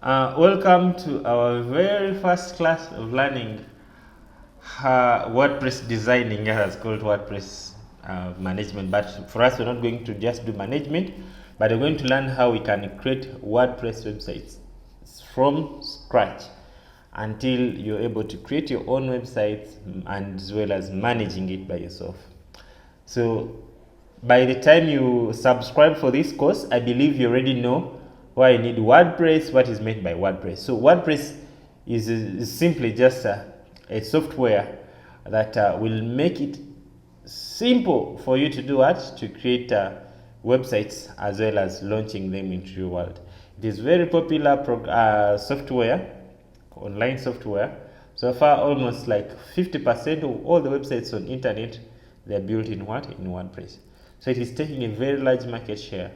Welcome to our very first class of learning WordPress designing. It's called WordPress management, but for us, we're not going to just do management, but we're going to learn how we can create WordPress websites from scratch until you're able to create your own websites and as well as managing it by yourself. So by the time you subscribe for this course, I believe you already know why you need WordPress, what is meant by WordPress. So WordPress is simply just a software that will make it simple for you to do what? To create websites as well as launching them into your world. It is very popular software, online software. So far, almost like 50% of all the websites on internet, they're built in what? In WordPress. So it is taking a very large market share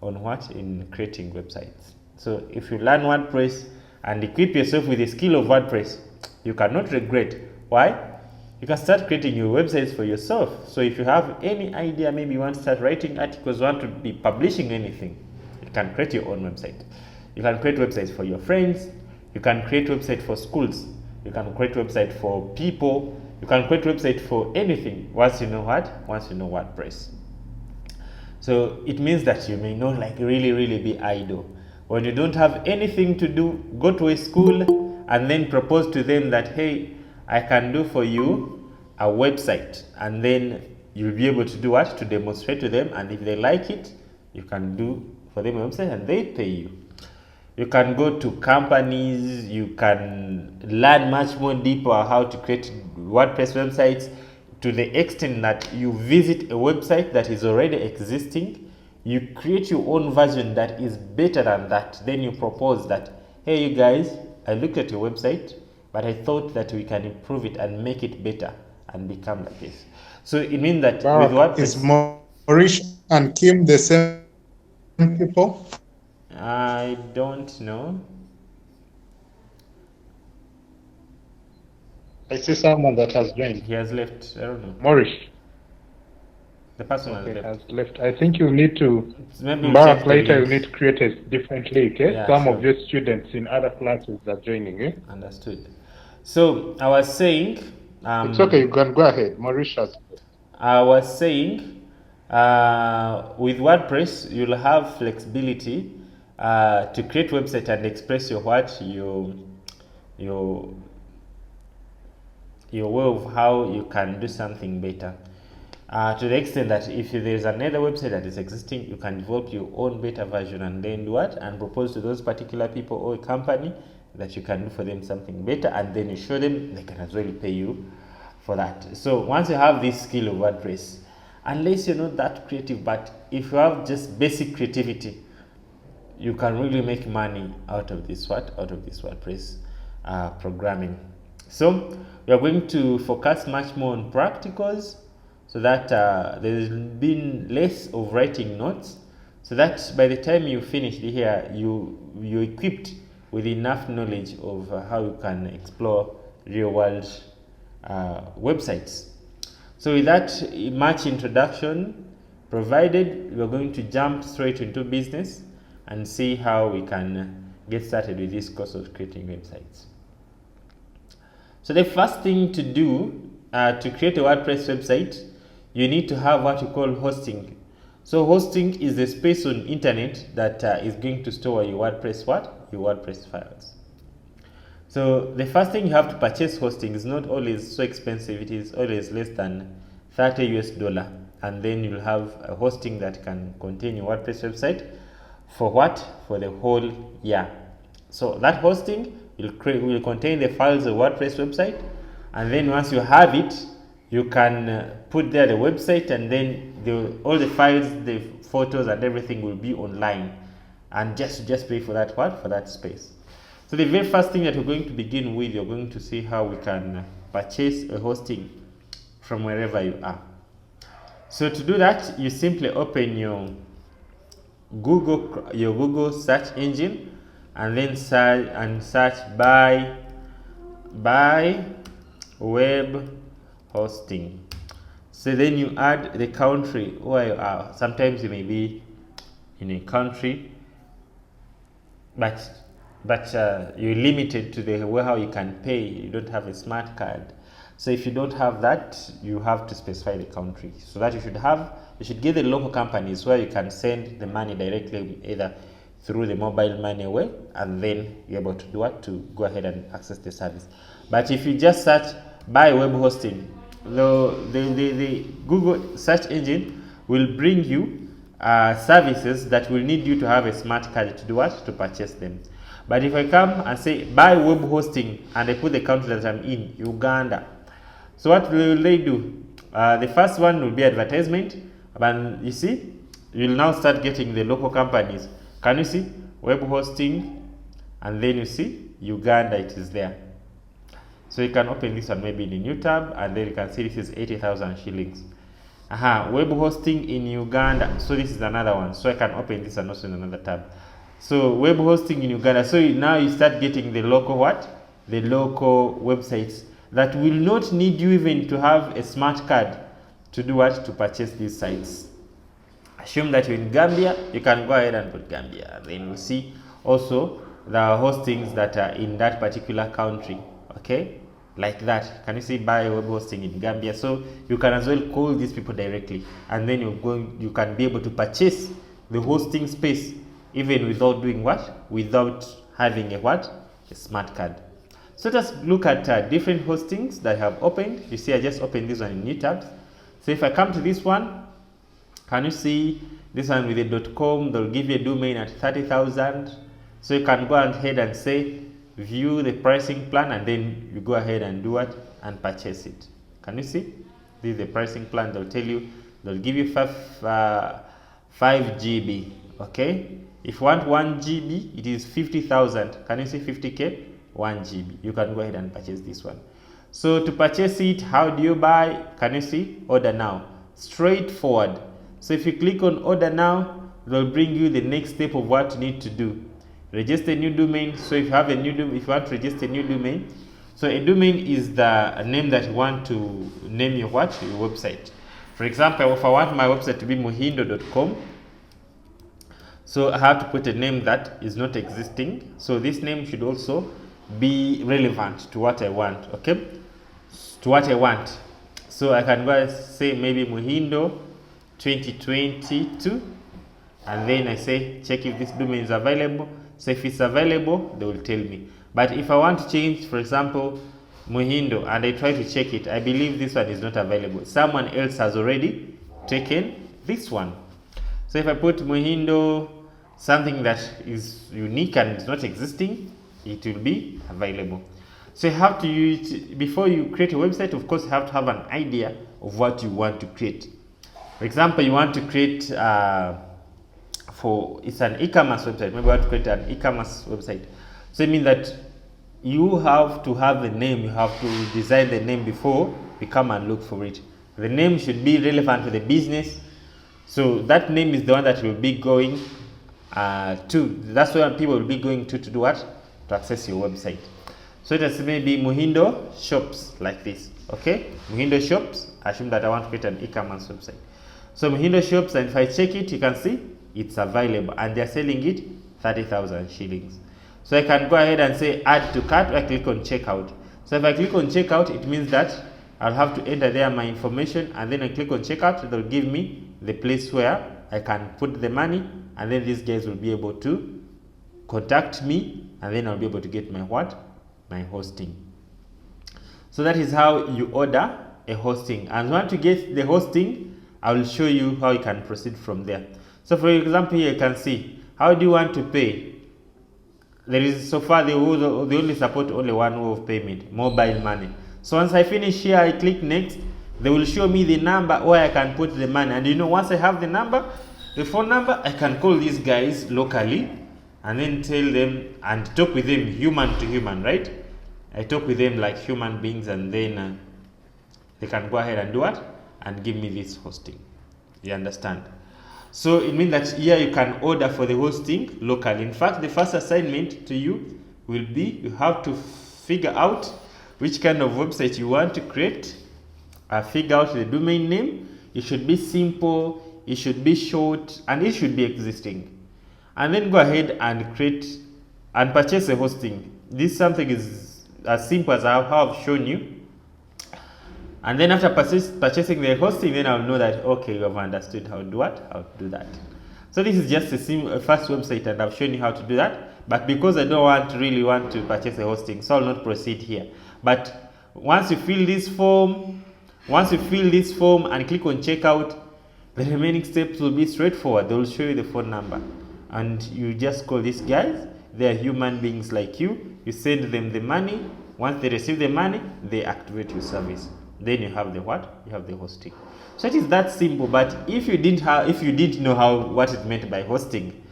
on what? In creating websites. So if you learn WordPress and equip yourself with the skill of WordPress, you cannot regret. Why? You can start creating your websites for yourself. So if you have any idea, maybe you want to start writing articles, want to be publishing anything, you can create your own website. You can create websites for your friends. You can create website for schools. You can create website for people. You can create website for anything once you know what? Once you know WordPress. So it means that you may not like really be idle. When you don't have anything to do, go to a school and then propose to them that, hey, I can do for you a website, and then you'll be able to do what? To demonstrate to them, and if they like it, you can do for them a website and they pay you. You can go to companies, you can learn much more deeper how to create WordPress websites, to the extent that you visit a website that is already existing, you create your own version that is better than that. Then you propose that, hey, you guys, I looked at your website, but I thought that we can improve it and make it better and become like this. So it means that with WordPress, is Maurice and Kim the same people? I don't know. I see someone that has joined. He has left. I don't know. Maurice. The person Okay, has left. has left. I think you need to, Maybe we'll Barak, change the later you link. need to create a different link. Eh? Yeah, Some sure. of your students in other classes are joining. Eh? Understood. So I was saying. It's okay, you can go ahead. Maurice has. I was saying, with WordPress, you'll have flexibility to create website and express your way of how you can do something better. To the extent that if there's another website that is existing, you can develop your own better version and then do what? And propose to those particular people or a company that you can do for them something better, and then you show them, they can as well pay you for that. So once you have this skill of WordPress, unless you're not that creative, but if you have just basic creativity, you can really make money out of this WordPress programming. So we are going to focus much more on practicals, so that there's been less of writing notes, so that by the time you finish here, you're equipped with enough knowledge of how you can explore real world websites. So with that much introduction provided, we're going to jump straight into business and see how we can get started with this course of creating websites. So the first thing to do to create a WordPress website, you need to have what you call hosting. So hosting is the space on internet that is going to store your WordPress Your WordPress files. So the first thing you have to purchase hosting is not always so expensive. It is always less than $30, and then you'll have a hosting that can contain your WordPress website for what? For the whole year. So that hosting will contain the files of WordPress website, and then once you have it, you can put there the website, and then all the files, the photos and everything will be online, and just pay for that for that space. So the very first thing that we're going to begin with, you're going to see how we can purchase a hosting from wherever you are. So to do that, you simply open your Google search engine, and then search by web hosting. So then you add the country where you are. Sometimes you may be in a country, but but you're limited to the way how you can pay. You don't have a smart card. So if you don't have that, you have to specify the country. So that you should give the local companies where you can send the money directly, either through the mobile money way, and then you're able to do what, to go ahead and access the service. But if you just search buy web hosting, the Google search engine will bring you services that will need you to have a smart card to do what, to purchase them. But if I come and say buy web hosting and I put the country that I'm in, Uganda, so what will they do? The first one will be advertisement, but you see, you'll now start getting the local companies. Can you see web hosting, and then you see Uganda, it is there. So you can open this one maybe in a new tab, and then you can see this is 80,000 shillings. Web hosting in Uganda. So this is another one. So I can open this and also in another tab. So web hosting in Uganda. So now you start getting the local what? The local websites that will not need you even to have a smart card to do what? To purchase these sites. Assume that you're in Gambia, you can go ahead and put Gambia. Then you'll see also the hostings that are in that particular country. Okay, like that. Can you see buy web hosting in Gambia? So you can as well call these people directly, and then you can be able to purchase the hosting space even without doing what? Without having a smart card. So let's look at different hostings that I have opened. You see, I just opened this one in new tabs. So if I come to this one, can you see this one with the .com? They'll give you a domain at 30,000. So you can go ahead and say view the pricing plan, and then you go ahead and do what? And purchase it. Can you see? This is the pricing plan. They'll tell you, they'll give you 5 GB. Okay. If you want 1 GB, it is 50,000. Can you see 50K? 1 GB. You can go ahead and purchase this one. So to purchase it, how do you buy? Can you see? Order now. Straightforward. So if you click on order now, they'll bring you the next step of what you need to do. Register a new domain. So if you have a new domain, if you want to register a new domain, so a domain is the name that you want to name your what? Your website. For example, if I want my website to be muhindo.com, so I have to put a name that is not existing. So this name should also be relevant to what I want. Okay, to what I want. So I can go and say maybe Muhindo 2022, and then I say check if this domain is available. So if it's available, they will tell me. But if I want to change, for example, Muhindo, and I try to check it, I believe this one is not available. Someone else has already taken this one. So if I put Muhindo, something that is unique and is not existing, it will be available. So you have to use, before you create a website, of course, you have to have an idea of what you want to create. For example, you want to create it's an e-commerce website. Maybe you want to create an e-commerce website. So it means that you have to have the name. You have to design the name before you come and look for it. The name should be relevant to the business. So that name is the one that will be going to. That's where people will be going to do what? To access your website. So it has maybe Muhindo shops like this. Okay, Muhindo shops. Assume that I want to create an e-commerce website. So Muhindo shops, and if I check it, you can see it's available, and they're selling it 30,000 shillings. So I can go ahead and say add to cart. I click on checkout. So if I click on checkout, it means that I'll have to enter there my information, and then I click on checkout. They'll give me the place where I can put the money, and then these guys will be able to contact me, and then I'll be able to get my what? My hosting. So that is how you order a hosting. And once you get the hosting, I will show you how you can proceed from there. So for example, here you can see, how do you want to pay? There is, so far they only support only one way of payment, mobile money. So once I finish here, I click next. They will show me the number where I can put the money. And you know, once I have the number, the phone number, I can call these guys locally and then tell them and talk with them human to human, right? I talk with them like human beings, and then they can go ahead and do what? And give me this hosting. You understand? So it means that here you can order for the hosting locally. In fact, the first assignment to you will be, you have to figure out which kind of website you want to create. Figure out the domain name. It should be simple, it should be short, and it should be existing. And then go ahead and create and purchase a hosting. This something is as simple as how I've shown you. And then after purchasing the hosting, then I'll know that, okay, you have understood how to do what? How to do that. So this is just a first website, and I've shown you how to do that. But because I don't really want to purchase a hosting, so I'll not proceed here. But once you fill this form, and click on checkout, the remaining steps will be straightforward. They will show you the phone number, and you just call these guys. They are human beings like you. You send them the money. Once they receive the money, they activate your service. Then you have the what? You have the hosting. So it is that simple. But if you didn't know what is meant by hosting,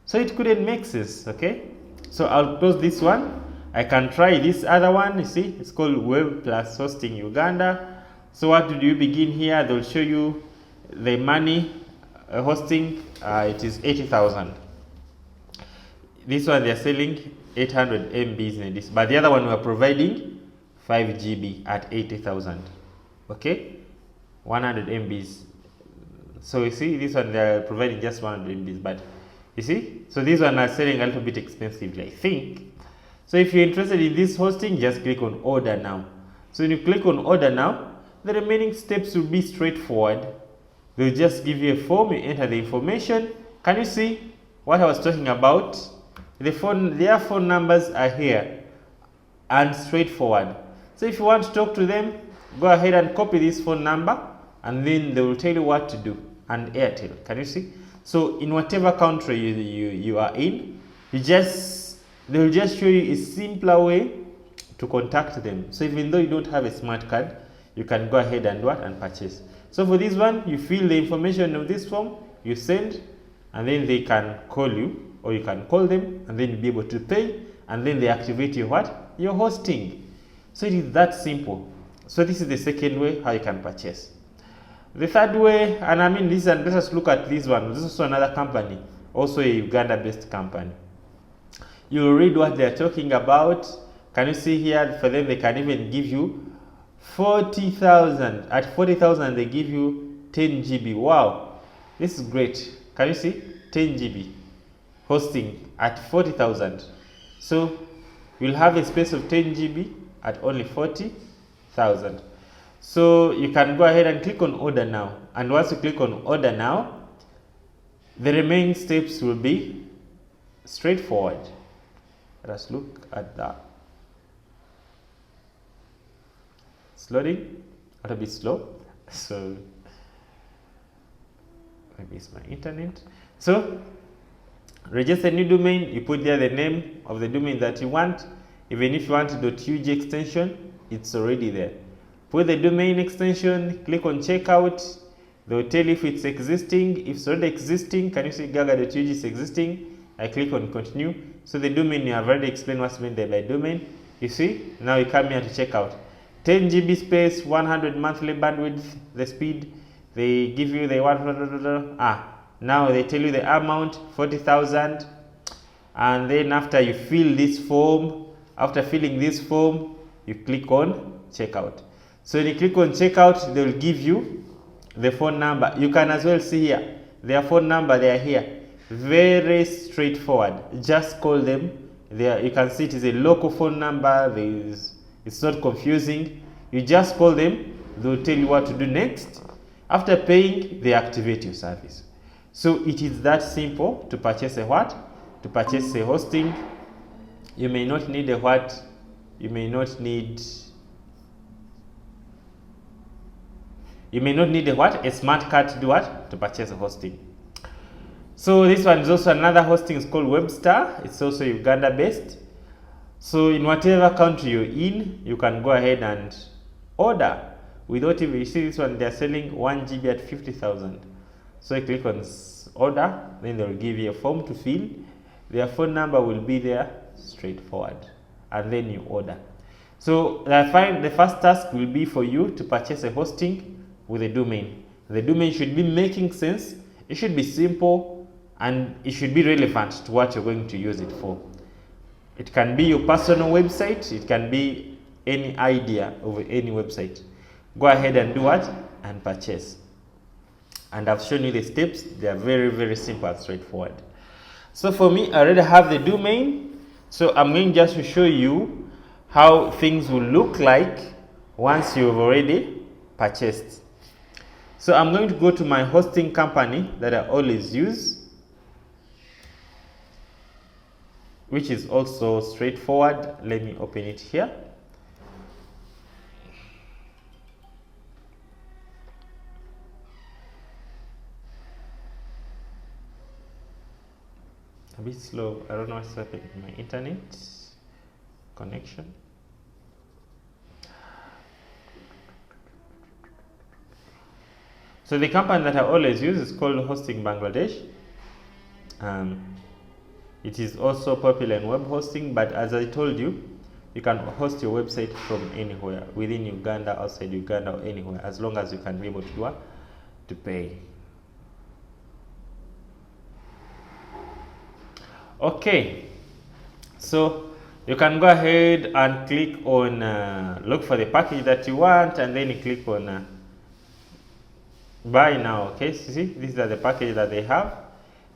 so it couldn't make sense. Okay. So I'll close this one. I can try this other one. You see, it's called Web Plus Hosting Uganda. So what do you begin here? They'll show you the money hosting. It is 80,000. This one they're selling 800 MBs in this, but the other one we're providing 5 GB at 80,000. Okay, 100 MBs. So you see, this one they're providing just 100 MBs, but you see, so these one are selling a little bit expensively, I think. So if you're interested in this hosting, just click on order now. So when you click on order now, the remaining steps will be straightforward. They'll just give you a form, you enter the information. Can you see what I was talking about? Their phone numbers are here and straightforward. So if you want to talk to them, go ahead and copy this phone number, and then they will tell you what to do. And Airtel, can you see? So in whatever country you are in, they will just show you a simpler way to contact them. So even though you don't have a smart card, you can go ahead and purchase. So for this one, you fill the information of this form, you send, and then they can call you, or you can call them, and then you'll be able to pay, and then they activate your what? Your hosting. So it is that simple. So this is the second way how you can purchase. The third way, and I mean this, and let us look at this one. This is also another company, also a Uganda-based company. You'll read what they're talking about. Can you see here? For them, they can even give you 40,000. At 40,000, they give you 10 GB. Wow, this is great. Can you see? 10 GB hosting at 40,000. So you'll have a space of 10 GB at only 40,000. So you can go ahead and click on order now. And once you click on order now, the remaining steps will be straightforward. Let us look at that. It's loading, a little bit slow. So maybe it's my internet. So register a new domain. You put there the name of the domain that you want. Even if you want .ug extension, it's already there. Put the domain extension, click on checkout. They will tell you if it's existing. If it's already existing, can you see gaga.ug is existing? I click on continue. So the domain, you have already explained what's meant by domain. You see, now you come here to check out. 10 GB space, 100 monthly bandwidth, the speed. They give you the now they tell you the amount, 40,000. And then after you fill this form, after filling this form, you click on checkout. So when you click on checkout, they will give you the phone number. You can as well see here, their phone number, they are here. Very straightforward. Just call them. There you can see it is a local phone number. It's not confusing. You just call them. They'll tell you what to do next. After paying, they activate your service. So it is that simple to purchase a what? To purchase a hosting. You may not need a what? You may not need a what? A smart card to do what? To purchase a hosting. So this one is also another hosting. It's called Webstar. It's also Uganda based. So in whatever country you're in, you can go ahead and order without even, you see this one, they're selling 1 GB at 50,000. So you click on order, then they'll give you a form to fill. Their phone number will be there, straightforward, and then you order. So the first task will be for you to purchase a hosting with a domain. The domain should be making sense. It should be simple, and it should be relevant to what you're going to use it for. It can be your personal website. It can be any idea of any website. Go ahead and do what? And purchase. And I've shown you the steps. They are very, very simple and straightforward. So for me, I already have the domain. So I'm going just to show you how things will look like once you've already purchased. So I'm going to go to my hosting company that I always use, which is also straightforward. Let me open it here. A bit slow. I don't know what's happening with my internet connection. So the company that I always use is called Hosting Bangladesh. It is also popular in web hosting, but as I told you, you can host your website from anywhere, within Uganda, outside Uganda, or anywhere, as long as you can be able to pay. Okay, so you can go ahead and click on look for the package that you want, and then you click on buy now. Okay, so see, these are the packages that they have.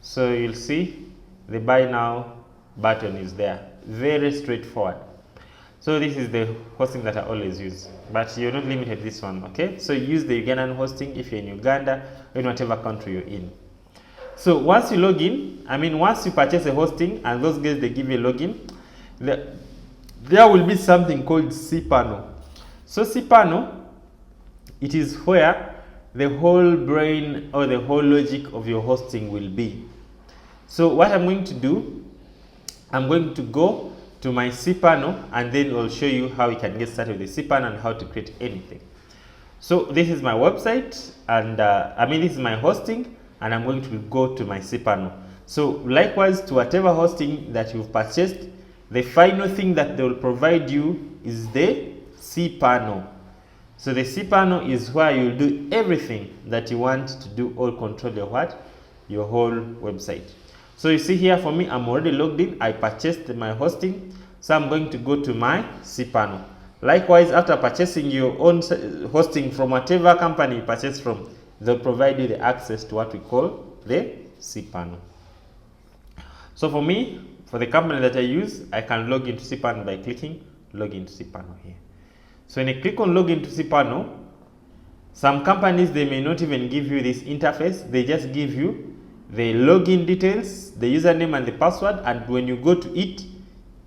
So you'll see the buy now button is there. Very straightforward. So this is the hosting that I always use, but you're not limited to this one. Okay, so use the Ugandan hosting if you're in Uganda or in whatever country you're in. So once you log in, once you purchase a hosting and those guys, they give you a login, there will be something called cPanel. So cPanel, it is where the whole brain or the whole logic of your hosting will be. So what I'm going to do, I'm going to go to my cPanel, and then I'll show you how you can get started with the cPanel and how to create anything. So this is my website, and this is my hosting, and I'm going to go to my cPanel. So likewise to whatever hosting that you've purchased, the final thing that they will provide you is the cPanel. So the cPanel is where you'll do everything that you want to do, or control your whole website. So you see here, for me, I'm already logged in. I purchased my hosting, so I'm going to go to my cPanel. Likewise, after purchasing your own hosting from whatever company you purchase from, they'll provide you the access to what we call the cPanel. So for me, for the company that I use, I can log into cPanel by clicking log into cPanel here. So when I click on log into cPanel, some companies, they may not even give you this interface. They just give you the login details, the username and the password, and when you go to it,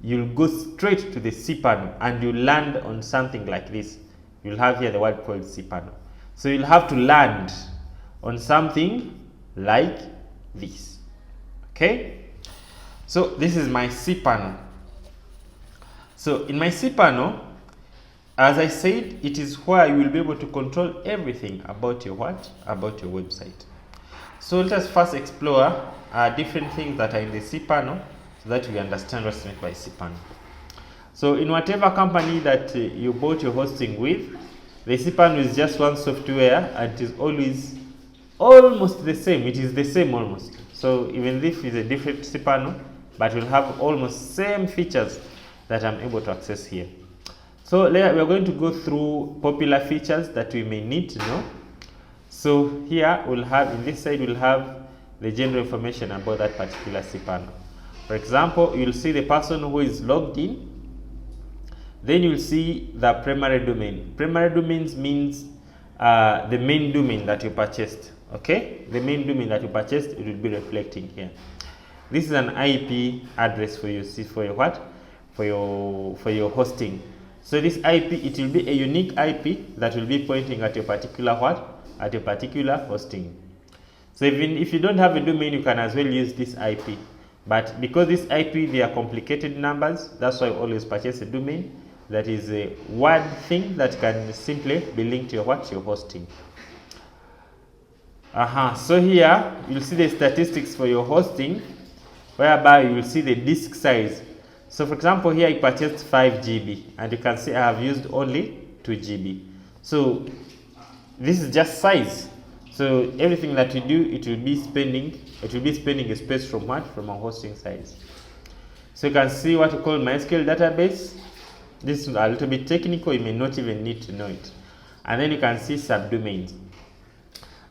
you'll go straight to the cPanel and you land on something like this. You'll have here the word called cPanel. So you'll have to land on something like this. Okay, so this is my cPanel. So in my cPanel, as I said, it is where you will be able to control everything about your website. So let us first explore different things that are in the cPanel, so that we understand what's meant by cPanel. So in whatever company that you bought your hosting with, the cPanel is just one software, and it is always almost the same. It is the same almost. So even if it's a different cPanel, but will have almost same features that I'm able to access here. So we're going to go through popular features that we may need to know. So here we'll have, in this side, we'll have the general information about that particular cPanel. For example, you'll see the person who is logged in. Then you'll see the primary domain. Primary domains means the main domain that you purchased. Okay, the main domain that you purchased, it will be reflecting here. This is an IP address for you. See, for your what? For your hosting. So this IP, it will be a unique IP that will be pointing at your particular what? At your particular hosting. So even if you don't have a domain, you can as well use this IP. But because this IP, they are complicated numbers, that's why I always purchase a domain that is a word thing that can simply be linked to your hosting. So here you'll see the statistics for your hosting, whereby you will see the disk size. So for example, here I purchased 5 GB, and you can see I have used only 2 GB. So this is just size. So everything that you do, it will be spending a space from what? From a hosting size. So you can see what we call MySQL database. This is a little bit technical, you may not even need to know it. And then you can see subdomains.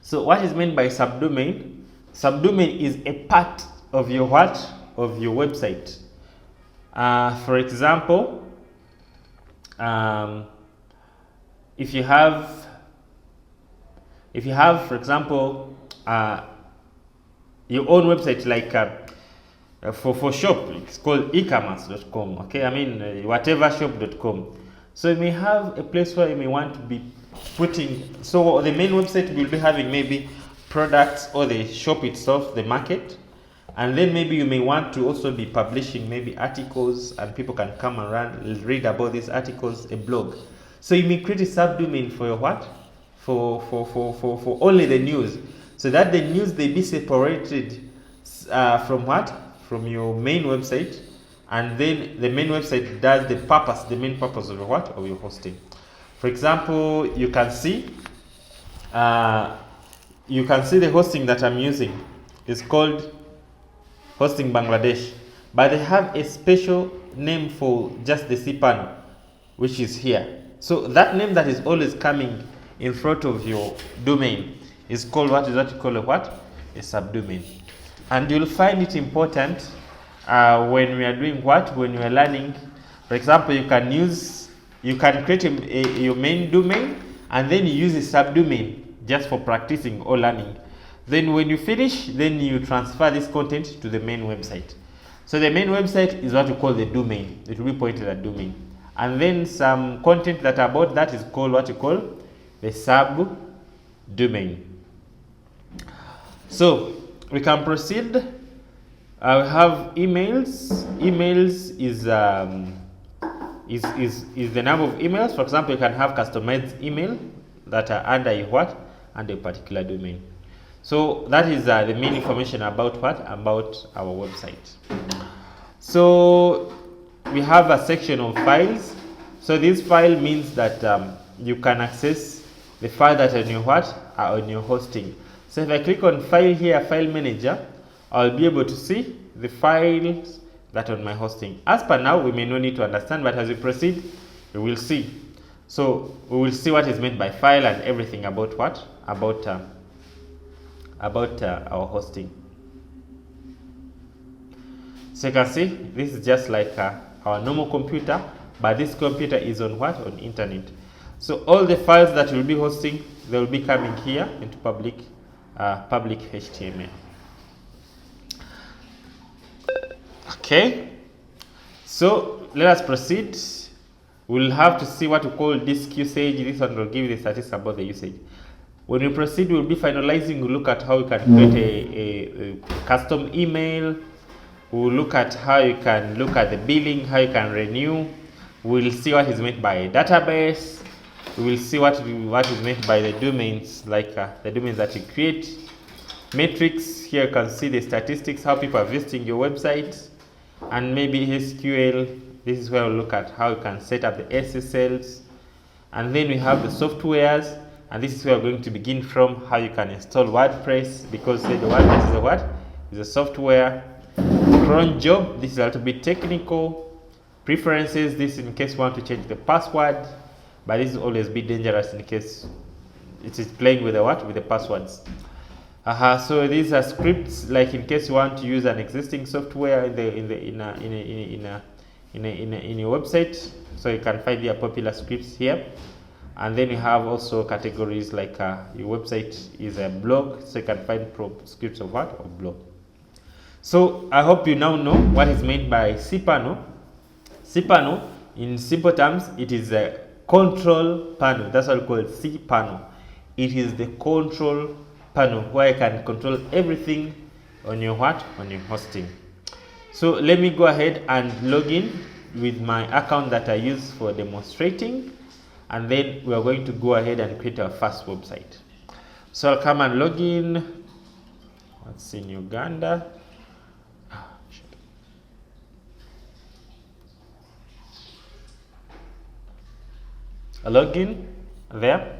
So what is meant by subdomain? Subdomain is a part of your what? Of your website. For example, if you have, for example, your own website, like for shop, it's called ecommerce.com. Okay, I mean whatevershop.com. So you may have a place where you may want to be putting, so the main website will be having maybe products or the shop itself, the market, and then maybe you may want to also be publishing maybe articles, and people can come and read about these articles, a blog. So you may create a subdomain for your what? For only the news, so that the news they be separated from what? From your main website, and then the main website does the main purpose of your what? Of your hosting. For example, you can see the hosting that I'm using is called Hosting Bangladesh, but they have a special name for just the cPanel, which is here. So that name that is always coming in front of your domain is called what? Is what you call a what? A subdomain. And you'll find it important when we are doing what? When we are learning. For example, you can create your main domain, and then you use a subdomain just for practicing or learning. Then when you finish, then you transfer this content to the main website. So the main website is what we call the domain. It will be pointed at domain. And then some content that about that is called what you call the subdomain. So we can proceed. We have emails. Emails is the number of emails. For example, you can have customized email that are under a what? Under a particular domain. So that is the main information about what? About our website. So we have a section of files. So this file means that you can access the file that are on your what? Are on your hosting. So if I click on file here, file manager, I'll be able to see the files that are on my hosting. As per now, we may not need to understand, but as we proceed, we will see. So we will see what is meant by file and everything about what? About our hosting. So you can see this is just like our normal computer, but this computer is on what? On internet. So all the files that we'll be hosting, they will be coming here into public HTML. Okay, so let us proceed. We'll have to see what we call disk usage. This one will give you the statistics about the usage. When we proceed, we'll be finalizing. We'll look at how you can create a custom email. We'll look at how you can look at the billing, how you can renew. We'll see what is meant by a database. We will see what is meant by the domains, like the domains that you create. Metrics, here you can see the statistics, how people are visiting your website. And maybe SQL, this is where we'll look at how you can set up the SSLs. And then we have the softwares. And this is where we're going to begin from, how you can install WordPress, because the WordPress is a what? Is a software. Cron job, this is a little bit technical. Preferences, this in case you want to change the password, but this is always be dangerous in case it is playing with the what? With the passwords. So these are scripts, like in case you want to use an existing software in your website, so you can find your popular scripts here. And then you have also categories like your website is a blog, so you can find scripts of what? Of blog. So I hope you now know what is meant by cPanel. cPanel, in simple terms, it is a control panel. That's what we call it, cPanel. It is the control panel where I can control everything on your what? On your hosting. So let me go ahead and log in with my account that I use for demonstrating. And then we are going to go ahead and create our first website. So I'll come and log in. What's in Uganda? I'll log in there.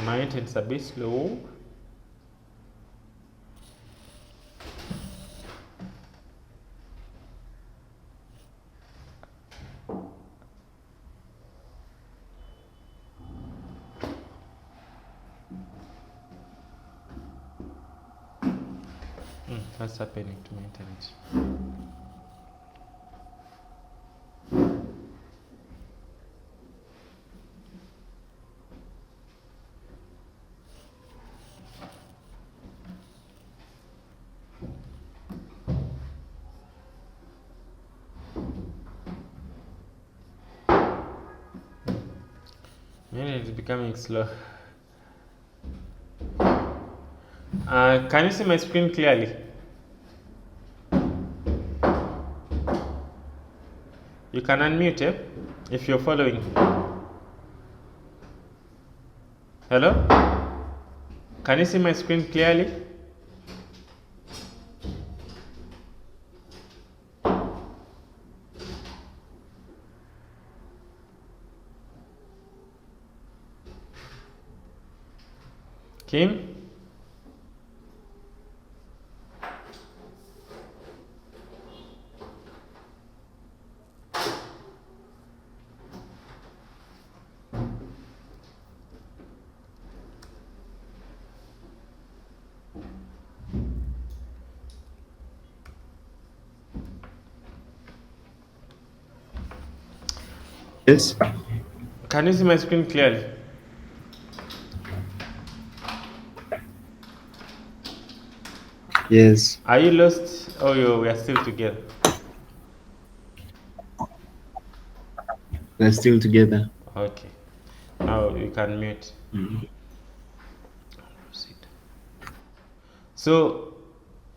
My internet's a bit slow. What's happening to my internet? Maybe it's becoming slow. Can you see my screen clearly? You can unmute if you're following. Hello? Can you see my screen clearly? Kim? Yes. Can you see my screen clearly? Yes. Are you lost? Oh, we are still together. We're still together. Okay. Now you can mute. Proceed. So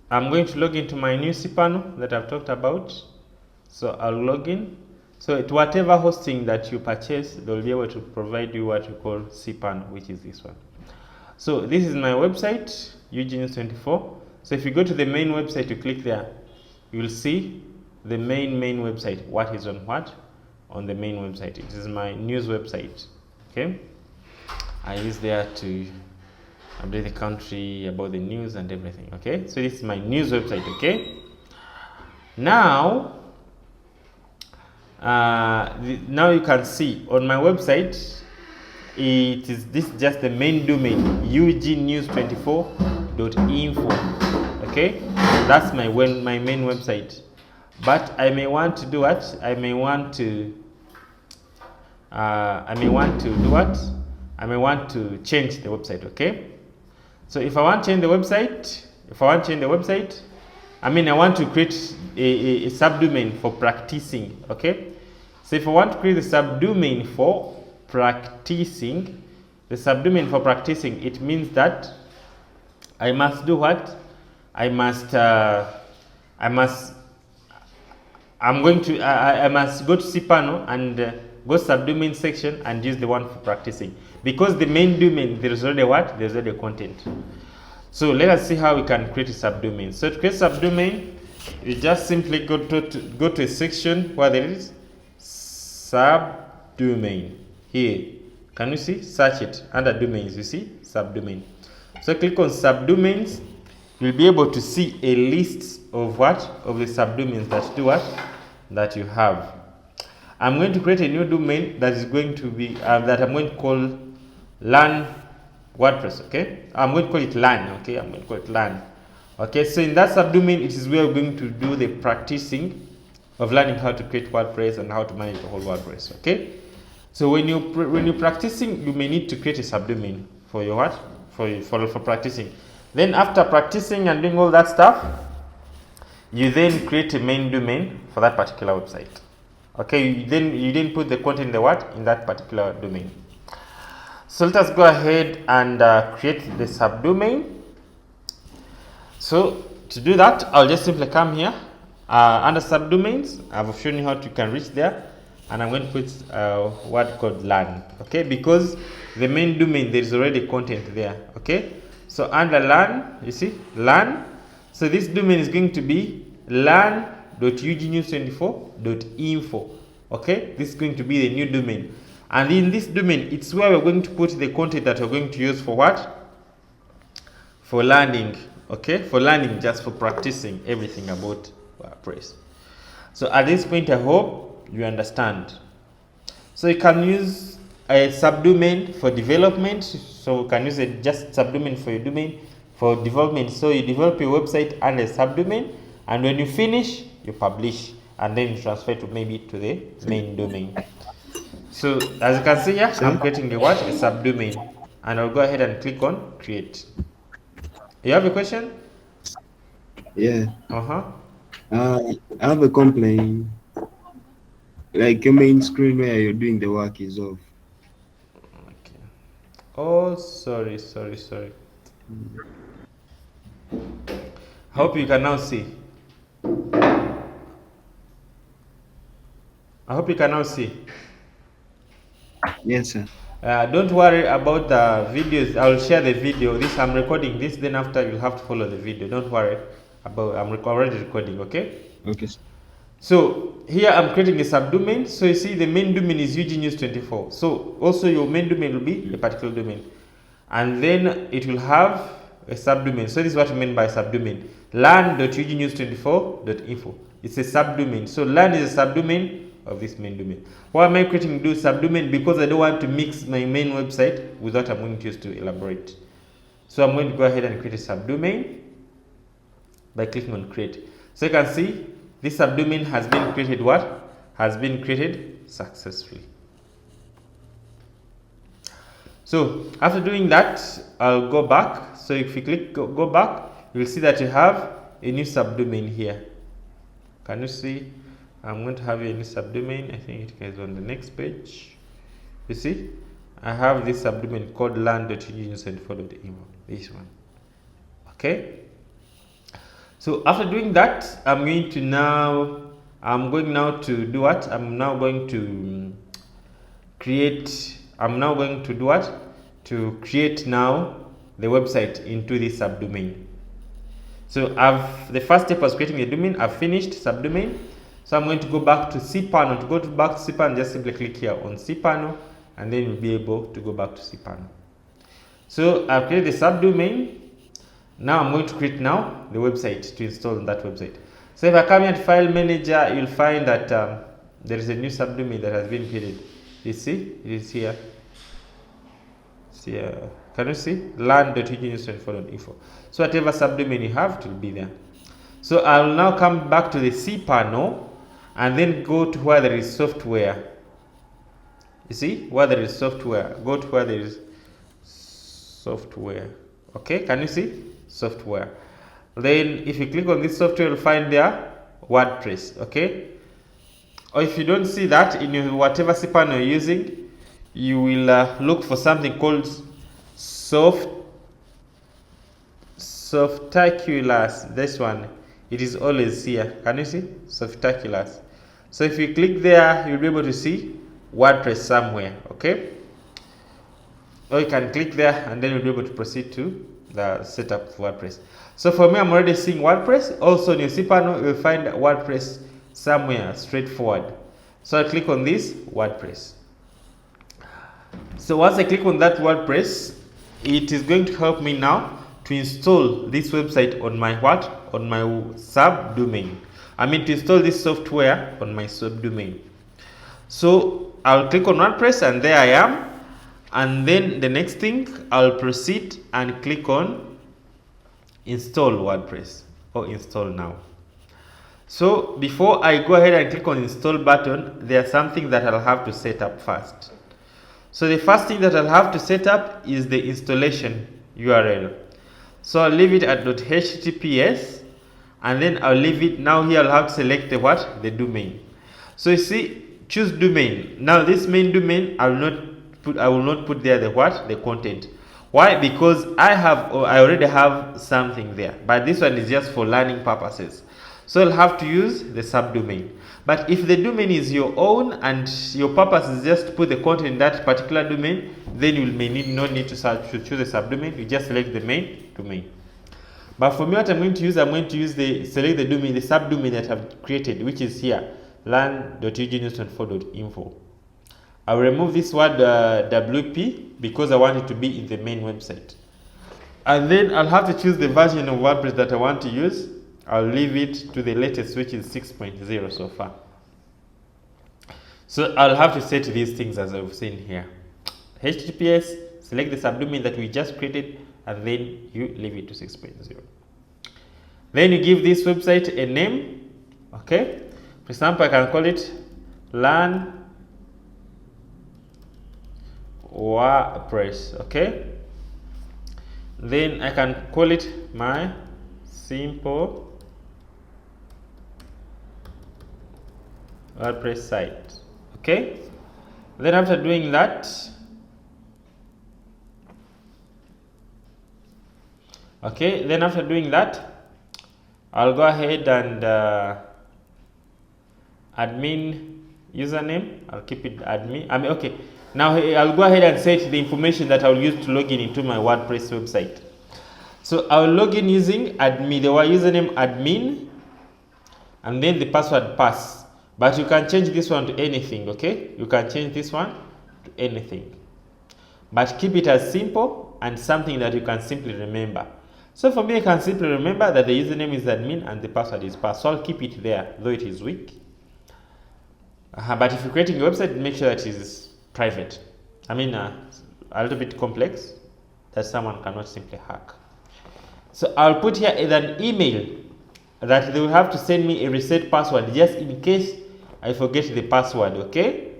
I'm going to log into my new cPanel that I've talked about. So I'll log in. So at whatever hosting that you purchase, they'll be able to provide you what you call cPanel, which is this one. So this is my website, UGnews24. So if you go to the main website, you click there, you will see the main website. What is on what? On the main website. It is my news website. Okay. I use there to update the country about the news and everything. Okay. So this is my news website. Okay. Now, now you can see on my website, it is this just the main domain, ugnews24.info. Okay, that's my main website. But I may want to do what? I may want to do what? I may want to change the website. Okay, so if I want to change the website, I want to create a subdomain for practicing. Okay, so if I want to create a subdomain for practicing, it means that I must do what? I must go to cPanel and go subdomain section and use the one for practicing, because the main domain there's already what? There's already content. So let us see how we can create a subdomain. So to create subdomain, you just simply go to a section where there is subdomain. Here, can you see? Search it under domains. You see subdomain. So click on subdomains. You'll be able to see a list of what? Of the subdomains that do what? That you have. I'm going to create a new domain that is going to be that I'm going to call Learn WordPress. Okay, I'm going to call it Learn. Okay, I'm going to call it Learn. Okay, so in that subdomain, it is where we're going to do the practicing of learning how to create WordPress and how to manage the whole WordPress. Okay, so when you're practicing, you may need to create a subdomain for your what? For practicing. Then after practicing and doing all that stuff, you then create a main domain for that particular website. Okay, you then put the content in the what? In that particular domain. So let us go ahead and create the subdomain. So to do that, I'll just simply come here under subdomains. I've shown you how you can reach there, and I'm going to put word called Learn. Okay, because the main domain there is already content there. Okay, so under Learn, you see Learn. So this domain is going to be learn.ugnews24.info. Okay, this is going to be the new domain, and in this domain, it's where we're going to put the content that we're going to use for what? For learning. Okay, for learning, just for practicing everything about WordPress. So at this point, I hope you understand. So you can use a subdomain for development. So you can use just subdomain for your domain. for development. So you develop your website under a subdomain, and when you finish, you publish, and then you transfer to maybe to the main domain. So as you can see here, I'm creating a what? A subdomain, and I'll go ahead and click on create. You have a question? Yeah. Uh-huh. I have a complaint. Like your main screen where you're doing the work is off. Okay. Oh, sorry. Hope you can now see. I hope you can now see. Yes, sir. Don't worry about the videos. I'll share the video. I'm recording this. Then after you'll have to follow the video. Don't worry about. I'm already recording. Okay. Okay, sir. So here I'm creating a subdomain. So you see the main domain is UGNews24. So also your main domain will be a particular domain, and then it will have a subdomain. So this is what I mean by subdomain. Learn.ugnews24.info. It's a subdomain. So learn is a subdomain of this main domain. Why am I creating do subdomain? Because I don't want to mix my main website with what I'm going to use to elaborate. So I'm going to go ahead and create a subdomain by clicking on create. So you can see this subdomain has been created. What has been created successfully. So after doing that, I'll go back. So if you click go back, you'll see that you have a new subdomain here. Can you see? I'm going to have a new subdomain. I think it is on the next page. You see, I have this subdomain called learn.ugnews24.info. This one. Okay. So after doing that, I'm going now to do what? I'm now going to create now the website into this subdomain. So the first step was creating a domain. I've finished subdomain. So I'm going to go back to cPanel. To go back to cPanel, just simply click here on cPanel, and then you'll be able to go back to cPanel. So I've created the subdomain. Now I'm going to create now the website to install on that website. So if I come here to File Manager, you'll find that there is a new subdomain that has been created. You see, it is here. Can you see? Learn.ugnews24.info. So whatever subdomain you have, it will be there. So I'll now come back to the cPanel and then go to where there is software. You see, where there is software, go to where there is software. Okay, can you see? Software. Then if you click on this software, you'll find there WordPress. Okay, or if you don't see that in your whatever cPanel you're using, you will look for something called Softaculous. This one, it is always here. Can you see? Softaculous. So if you click there, you'll be able to see WordPress somewhere. Okay, or you can click there and then you'll be able to proceed to the setup of WordPress. So for me, I'm already seeing WordPress. Also in your cPanel, you'll find WordPress somewhere straightforward. So I click on this WordPress. So once I click on that WordPress, it is going to help me now to install this website on my on my subdomain. I mean to install this software on my subdomain. So I'll click on WordPress and there I am. And then the next thing, I'll proceed and click on install WordPress or install now. So before I go ahead and click on install button, there's something that I'll have to set up first. So the first thing that I'll have to set up is the installation URL. So I'll leave it at .https and then I'll leave it. Now here I'll have to select the domain. So you see, choose domain. Now this main domain, I will not put there the content. Why? Because I already have something there, but this one is just for learning purposes. So I'll have to use the subdomain. But if the domain is your own and your purpose is just to put the content in that particular domain, then you may no need to choose a subdomain. You just select the main domain. But for me, what I'm going to use, select the domain, the subdomain that I've created, which is here, learn.ugnews24.info. I'll remove this word WP because I want it to be in the main website. And then I'll have to choose the version of WordPress that I want to use. I'll leave it to the latest, which is 6.0 so far. So I'll have to set these things as I've seen here. HTTPS, select the subdomain that we just created, and then you leave it to 6.0. Then you give this website a name. Okay, for example, I can call it Learn WordPress. Okay, then I can call it my simple WordPress site. Okay, then after doing that, I'll go ahead and admin username. I'll keep it admin. Okay. Now I'll go ahead and set the information that I'll use to log in into my WordPress website. So I'll log in using admin, the username admin, and then the password pass. But you can change this one to anything, okay? You can change this one to anything. But keep it as simple and something that you can simply remember. So for me, I can simply remember that the username is admin and the password is pass. So I'll keep it there, though it is weak. But if you're creating a website, make sure that it is private. A little bit complex that someone cannot simply hack. So I'll put here an email that they will have to send me a reset password just in case I forget the password, okay?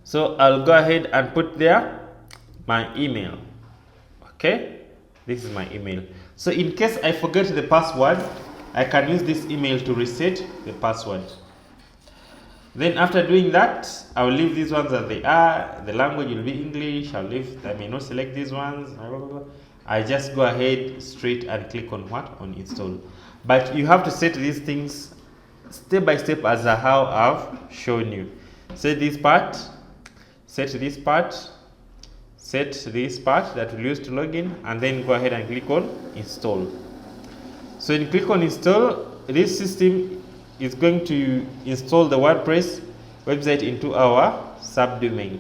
So I'll go ahead and put there my email, okay? This is my email. So in case I forget the password, I can use this email to reset the password. Then after doing that, I'll leave these ones as they are. The language will be English. I may not select these ones. I just go ahead straight and click on on install. But you have to set these things step by step as how I've shown you. Set this part, set this part, set this part that we'll use to log in, and then go ahead and click on install. So when you click on install, this system is going to install the WordPress website into our subdomain.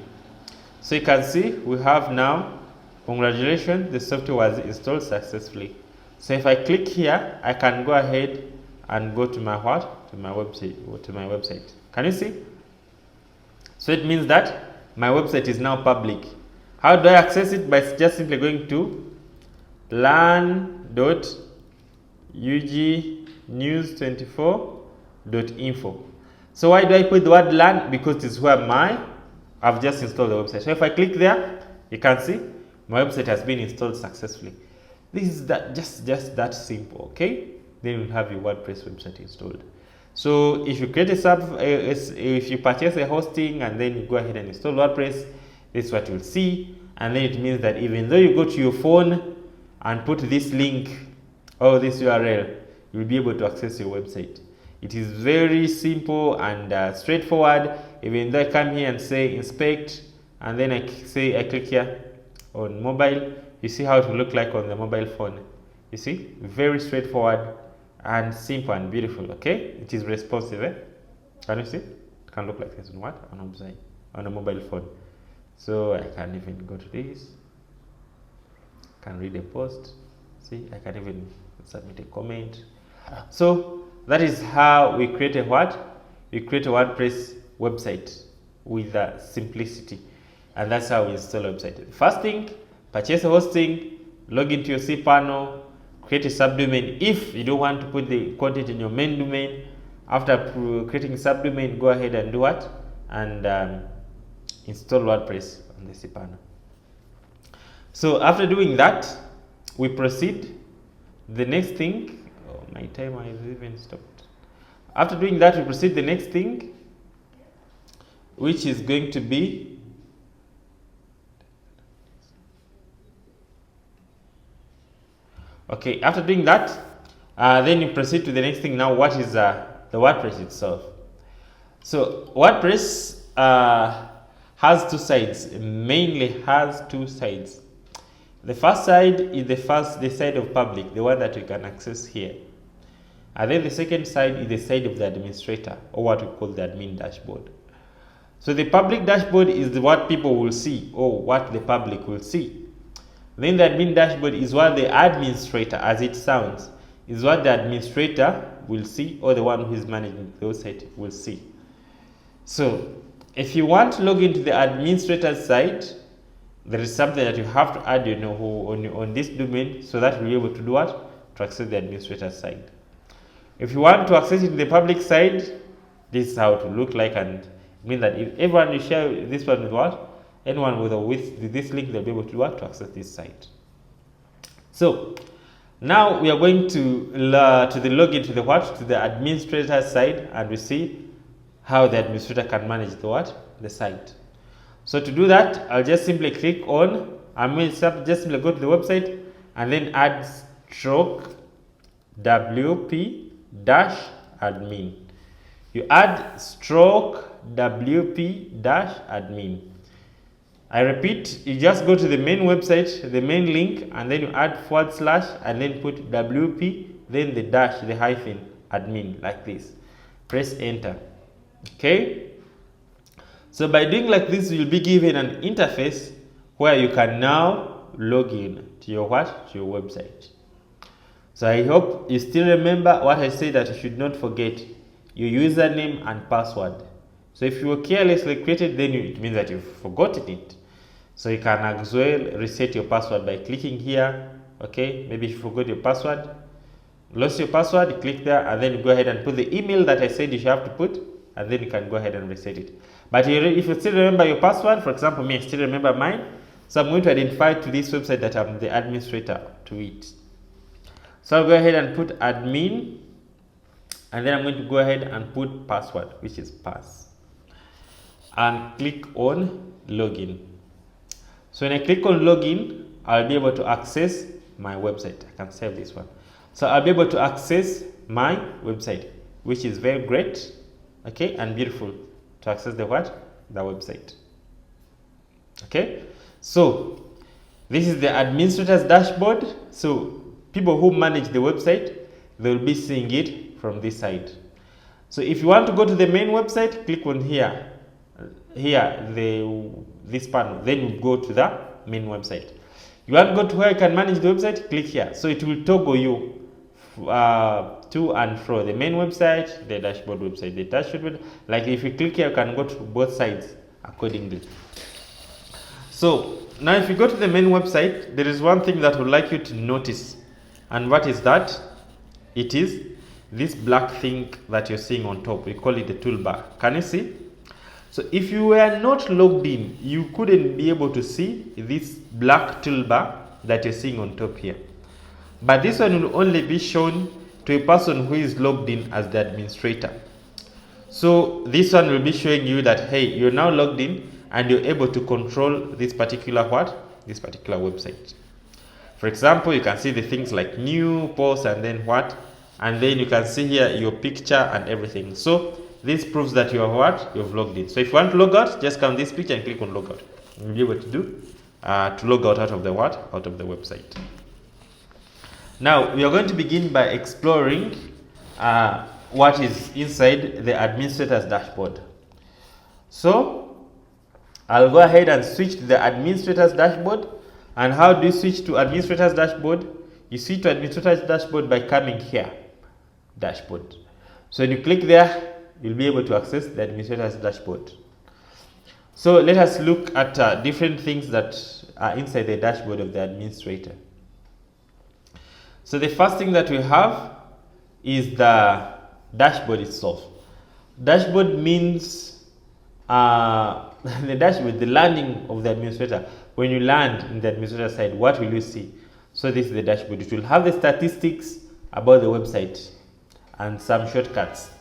So you can see we have now, congratulations, the software was installed successfully. So if I click here, I can go ahead and go to my website. Can you see? So it means that my website is now public. How do I access it? By just simply going to learn.ugnews24.info. So why do I put the word learn? Because it's where I've just installed the website. So if I click there, you can see my website has been installed successfully. This is just that simple, okay? Then you'll have your WordPress website installed. So if you create if you purchase a hosting and then you go ahead and install WordPress, this is what you'll see. And then it means that even though you go to your phone and put this link or this URL, you'll be able to access your website. It is very simple and straightforward. Even though I come here and say inspect, and then I click here on mobile, you see how it will look like on the mobile phone. You see, very straightforward and simple and beautiful. Okay, it is responsive. Can you see? It can look like this on on a mobile phone. So I can even go to this. I can read a post. See, I can even submit a comment. So that is how we create a WordPress website with simplicity, and that's how we install a website. First thing, purchase a hosting, log into your cPanel, create a subdomain. If you don't want to put the content in your main domain, after creating a subdomain, go ahead and do what? And install WordPress on the cPanel. So after doing that, we proceed. The next thing, my timer has even stopped. After doing that, we proceed the next thing, which is going to be okay. After doing that, then you proceed to the next thing. Now, what is the WordPress itself? So WordPress has two sides. Mainly has two sides. The first side is the side of public, the one that you can access here. And then the second side is the side of the administrator, or what we call the admin dashboard. So the public dashboard is what people will see, or what the public will see. Then the admin dashboard is what the administrator, as it sounds, is what the administrator will see, or the one who is managing the website will see. So if you want to log into the administrator's side, there is something that you have to add, on this domain, so that you'll be able to do what? To access the administrator side. If you want to access it in the public side, this is how it will look like, and it means that if everyone you share this one with what? Anyone with this link, they'll be able to do what? To access this site. So now we are going to the login to the what? To the administrator side, and we see how the administrator can manage the what? The site. So to do that, I'll just simply click on, just simply go to the website and then add stroke wp-admin. You add stroke wp-admin. I repeat, you just go to the main website, the main link, and then you add / and then put wp, then the dash, the hyphen, admin, like this. Press enter. Okay? So by doing like this, you'll be given an interface where you can now log in to your what? To your website. So I hope you still remember what I said, that you should not forget your username and password. So if you were carelessly created, then it means that you've forgotten it. So you can as well reset your password by clicking here. Okay, maybe if you forgot your password, lost your password, click there, and then go ahead and put the email that I said you should have to put, and then you can go ahead and reset it. But if you still remember your password, for example, me, I still remember mine, so I'm going to identify to this website that I'm the administrator to it. So I'll go ahead and put admin, and then I'm going to go ahead and put password, which is pass, and click on login. So when I click on login, I'll be able to access my website. I can save this one. So I'll be able to access my website, which is very great, okay, and beautiful to access the what? The website. Okay, so this is the administrator's dashboard. So people who manage the website, they will be seeing it from this side. So if you want to go to the main website, click on here, this panel, then you go to the main website. You want to go to where you can manage the website, click here. So it will toggle you to and fro, the main website, the dashboard website, the dashboard. Like if you click here, you can go to both sides accordingly. So now if you go to the main website, there is one thing that I would like you to notice. And what is that? It is this black thing that you're seeing on top. We call it the toolbar. Can you see? So if you were not logged in, you couldn't be able to see this black toolbar that you're seeing on top here. But this one will only be shown to a person who is logged in as the administrator. So this one will be showing you that, hey, you're now logged in and you're able to control this particular what? This particular website. For example, you can see the things like new, post, and then what? And then you can see here your picture and everything. So this proves that you are what? You've logged in. So if you want to log out, just come this picture and click on log out. You'll be able to do to log out of the what? Out of the website. Now we are going to begin by exploring what is inside the administrator's dashboard. So I'll go ahead and switch to the administrator's dashboard. And how do you switch to administrator's dashboard? You switch to administrator's dashboard by coming here, dashboard. So when you click there, you'll be able to access the administrator's dashboard. So let us look at different things that are inside the dashboard of the administrator. So the first thing that we have is the dashboard itself. Dashboard means the dashboard, the landing of the administrator. When you land in the administrator side, what will you see? So this is the dashboard. It will have the statistics about the website and some shortcuts.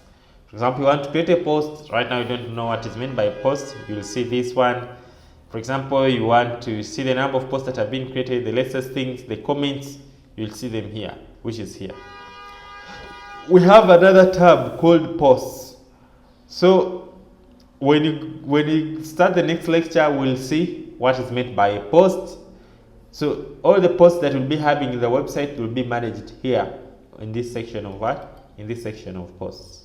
For example, you want to create a post. Right now you don't know what is meant by post. You'll see this one. For example, you want to see the number of posts that have been created, the latest things, the comments. You'll see them here, which is here. We have another tab called posts. So when you start the next lecture, we'll see what is meant by a post. So all the posts that we'll be having in the website will be managed here in this section of what? In this section of posts.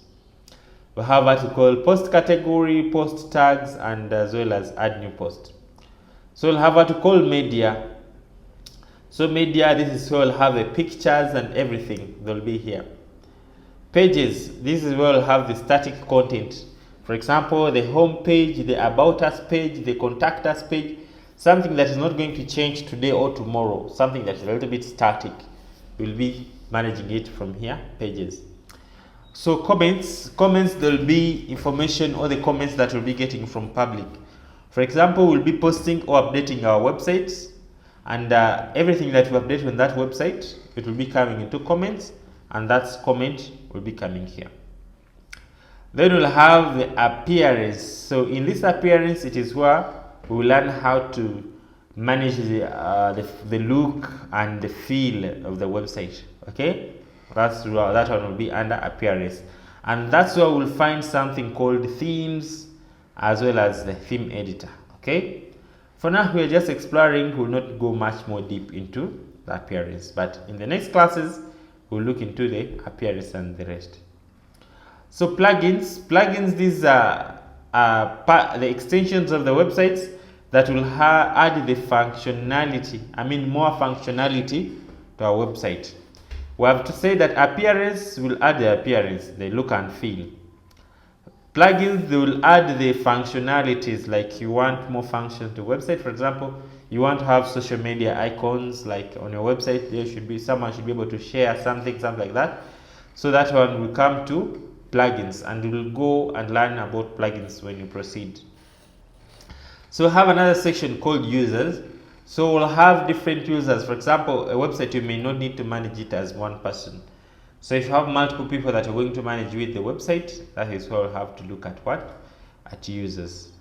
We have what we call post category, post tags, and as well as add new post. So we'll have what we call media. So media, this is where we'll have the pictures and everything. They'll be here. Pages, this is where we'll have the static content. For example, the home page, the about us page, the contact us page. something that is not going to change today or tomorrow, something that is a little bit static. We'll be managing it from here, pages. So comments, there'll be information or the comments that we'll be getting from public. For example, we'll be posting or updating our websites, and everything that we update on that website, it will be coming into comments, and that comment will be coming here. Then we'll have the appearance. So in this appearance, it is where we will learn how to manage the look and the feel of the website. Okay, that one will be under appearance, and that's where we'll find something called themes as well as the theme editor. Okay, for now we are just exploring. We'll not go much more deep into the appearance, but in the next classes we'll look into the appearance and the rest. So plugins, these are the extensions of the websites that will add the functionality, more functionality to our website. We have to say that appearance will add the appearance, the look and feel. Plugins, they will add the functionalities, like you want more functions to website. For example, you want to have social media icons, like on your website there should be, someone should be able to share something like that. So that one will come to plugins, and we'll go and learn about plugins when you proceed. So we have another section called users. So we'll have different users. For example, a website, you may not need to manage it as one person. So if you have multiple people that are going to manage with the website, that is where we'll have to look at what? At users.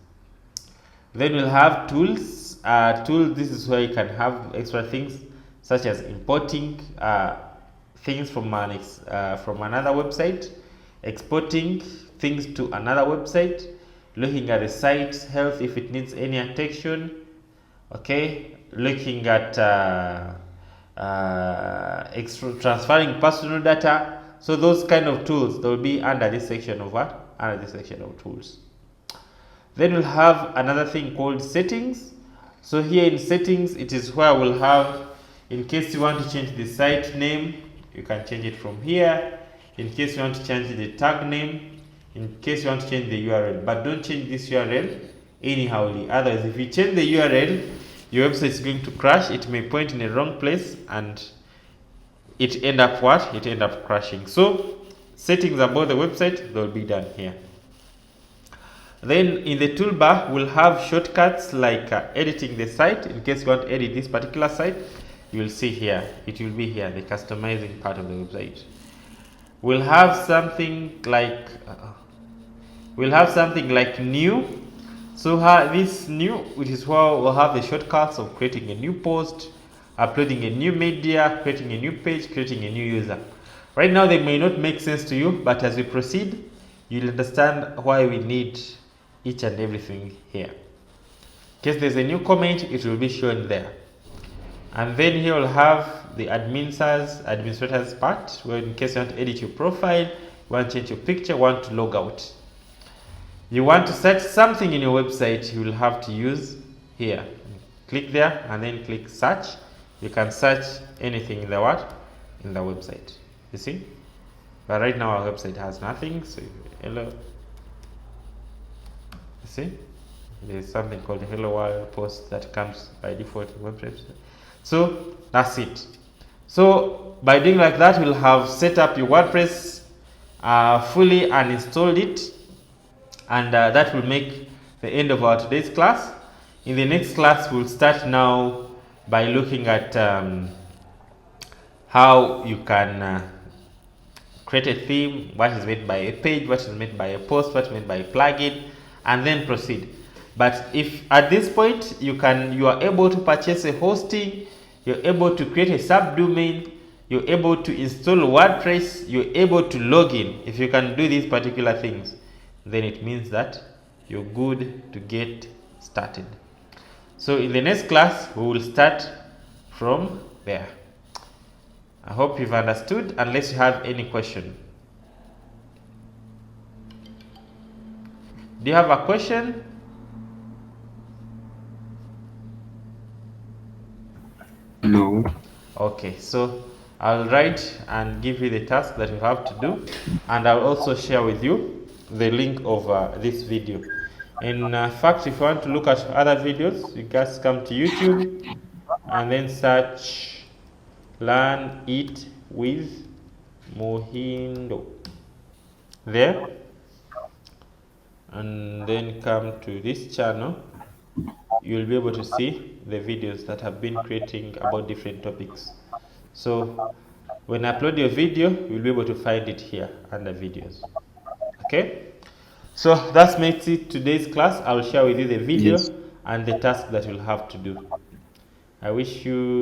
Then we'll have tools. Tools, this is where you can have extra things such as importing things from another website, exporting things to another website, looking at the site's health if it needs any attention. Okay, looking at transferring personal data. So those kind of tools, they will be under this section of what? Under this section of tools. Then we'll have another thing called settings. So here in settings, it is where we'll have, in case you want to change the site name, you can change it from here. In case you want to change the tag name, in case you want to change the URL, but don't change this URL anyhowly. Otherwise, if you change the URL, your website is going to crash. It may point in the wrong place and it end up what? It end up crashing. So settings about the website, they'll be done here. Then in the toolbar, we'll have shortcuts like editing the site. In case you want to edit this particular site, you will see here. It will be here, the customizing part of the website. We'll have something like new. So this new, which is where we'll have the shortcuts of creating a new post, uploading a new media, creating a new page, creating a new user. Right now they may not make sense to you, but as we proceed, you'll understand why we need each and everything here. In case there's a new comment, it will be shown there. And then here we'll have the administrators part, where in case you want to edit your profile, you want to change your picture, want to log out. You want to search something in your website, you will have to use here. Click there and then click search. You can search anything in the what? In the website. You see? But right now our website has nothing. So hello. You see? There's something called hello world post that comes by default in Wordpress. So that's it. So by doing like that, you'll have set up your WordPress fully and installed it. And that will make the end of our today's class. In the next class, we'll start now by looking at how you can create a theme, what is made by a page, what is made by a post, what is made by a plugin, and then proceed. But if at this point you are able to purchase a hosting, you're able to create a subdomain, you're able to install WordPress, you're able to log in. If you can do these particular things, then it means that you're good to get started. So in the next class, we will start from there. I hope you've understood, unless you have any question. Do you have a question? No. Okay, so I'll write and give you the task that you have to do, and I'll also share with you the link of this video. In fact, if you want to look at other videos, you just come to YouTube and then search Learn It with Mohindo there, and then come to this channel. You'll be able to see the videos that have been creating about different topics. So when I upload your video, you'll be able to find it here under videos. Okay, so that makes it today's class. I will share with you the video Yes. and the task that you'll have to do. I wish you